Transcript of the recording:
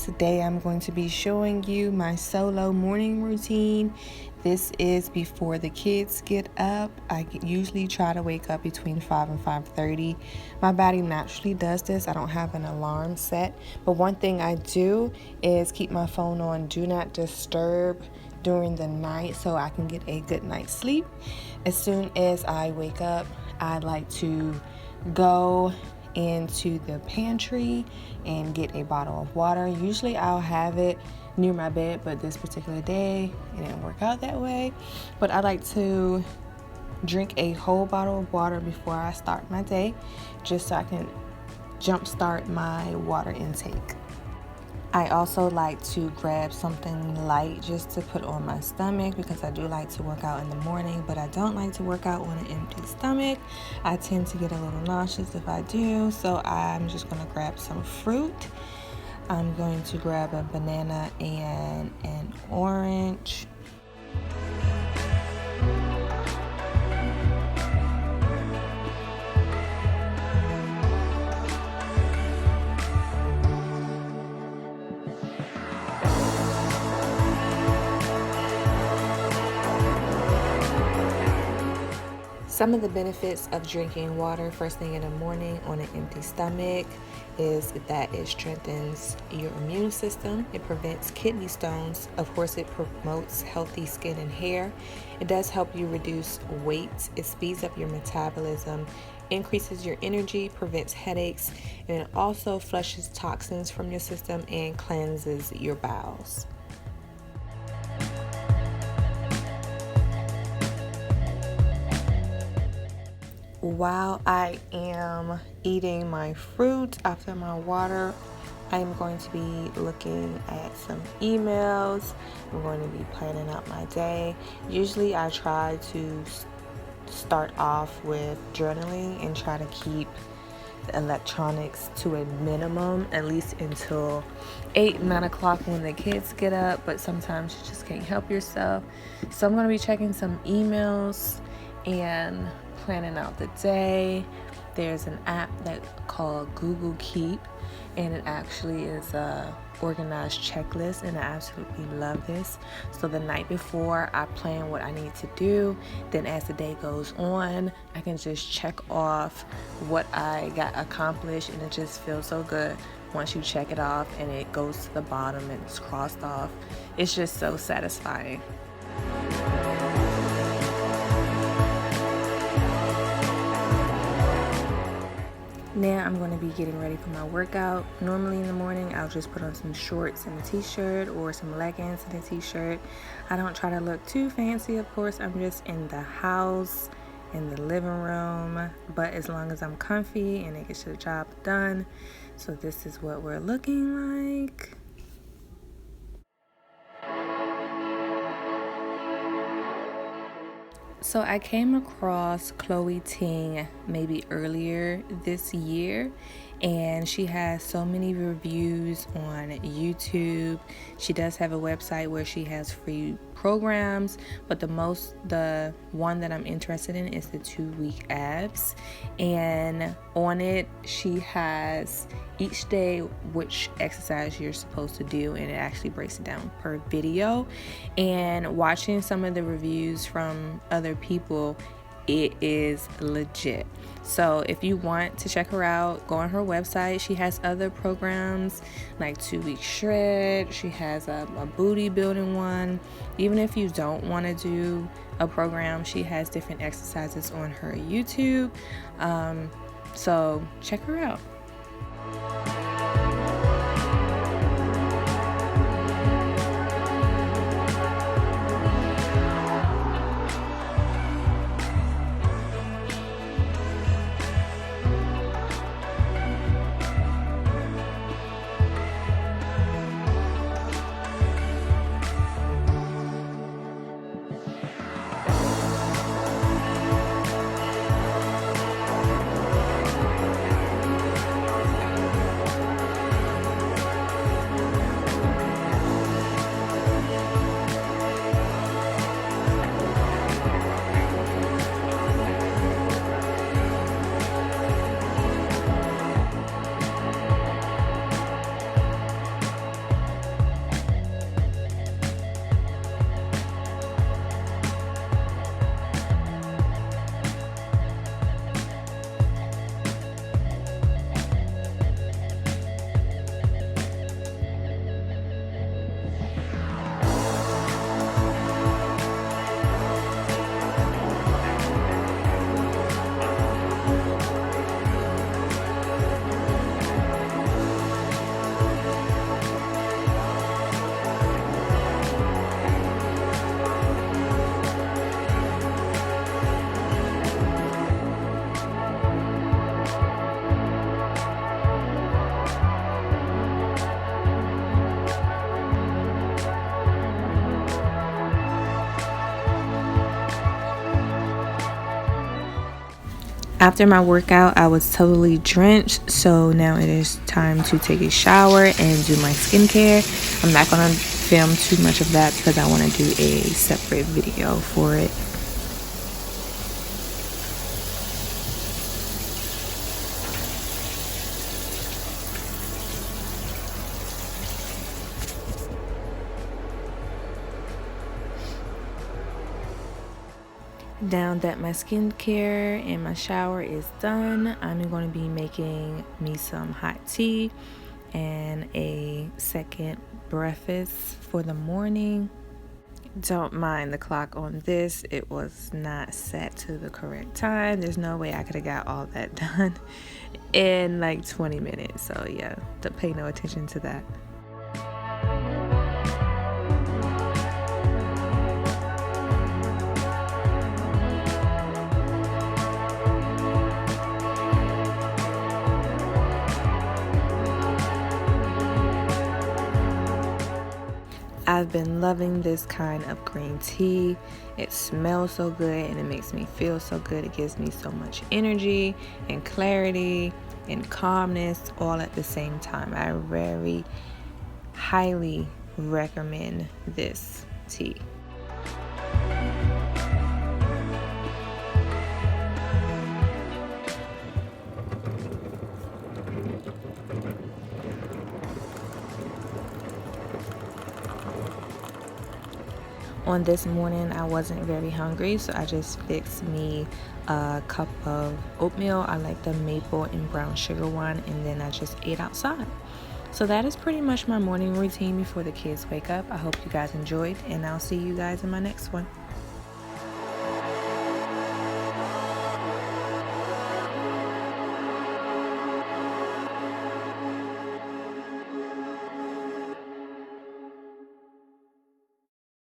Today I'm going to be showing you my solo morning routine. This is before the kids get up. I usually try to wake up between 5 and 5:30. My body naturally does this. I don't have an alarm set, but one thing I do is keep my phone on do not disturb during the night so I can get a good night's sleep. As soon as I wake up, I like to go into the pantry and get a bottle of water. Usually I'll have it near my bed, but this particular day it didn't work out that way. But I like to drink a whole bottle of water before I start my day, just so I can jumpstart my water intake. I also like to grab something light just to put on my stomach because I do like to work out in the morning, but I don't like to work out on an empty stomach. I tend to get a little nauseous if I do, so I'm just going to grab some fruit. I'm going to grab a banana and an orange. Some of the benefits of drinking water first thing in the morning on an empty stomach is that it strengthens your immune system. It prevents kidney stones. Of course, it promotes healthy skin and hair. It does help you reduce weight. It speeds up your metabolism, increases your energy, prevents headaches, and it also flushes toxins from your system and cleanses your bowels. While I am eating my fruit after my water, I'm going to be looking at some emails. I'm going to be planning out my day. Usually I try to start off with journaling and try to keep the electronics to a minimum, at least until 8-9 o'clock when the kids get up, but sometimes you just can't help yourself. So I'm going to be checking some emails and planning out the day. There's an app that's called Google Keep, and it actually is a organized checklist, and I absolutely love this. So the night before, I plan what I need to do. Then as the day goes on, I can just check off what I got accomplished, and it just feels so good once you check it off and it goes to the bottom and it's crossed off. It's just so satisfying. Now I'm going to be getting ready for my workout. Normally in the morning, I'll just put on some shorts and a t-shirt or some leggings and a t-shirt. I don't try to look too fancy, of course. I'm just in the house, in the living room. But as long as I'm comfy and it gets the job done. So this is what we're looking like. So I came across Chloe Ting maybe earlier this year, and she has so many reviews on YouTube. She does have a website where she has free programs, but the one that I'm interested in is the 2-week abs, and on it she has each day which exercise you're supposed to do, and it actually breaks it down per video. And watching some of the reviews from other people, it is legit. So if you want to check her out, go on her website. She has other programs like 2-week shred. She has a booty building one. Even if you don't want to do a program, she has different exercises on her YouTube. So check her out. After my workout, I was totally drenched, so now it is time to take a shower and do my skincare. I'm not going to film too much of that because I want to do a separate video for it. Now that my skincare and my shower is done, I'm going to be making me some hot tea and a second breakfast for the morning. Don't mind the clock on this. It was not set to the correct time. There's no way I could have got all that done in like 20 minutes. So yeah, don't pay no attention to that. I've been loving this kind of green tea. It smells so good and it makes me feel so good. It gives me so much energy and clarity and calmness all at the same time. I very highly recommend this tea. On this morning, I wasn't very hungry, so I just fixed me a cup of oatmeal. I like the maple and brown sugar one, and then I just ate outside. So that is pretty much my morning routine before the kids wake up. I hope you guys enjoyed, and I'll see you guys in my next one.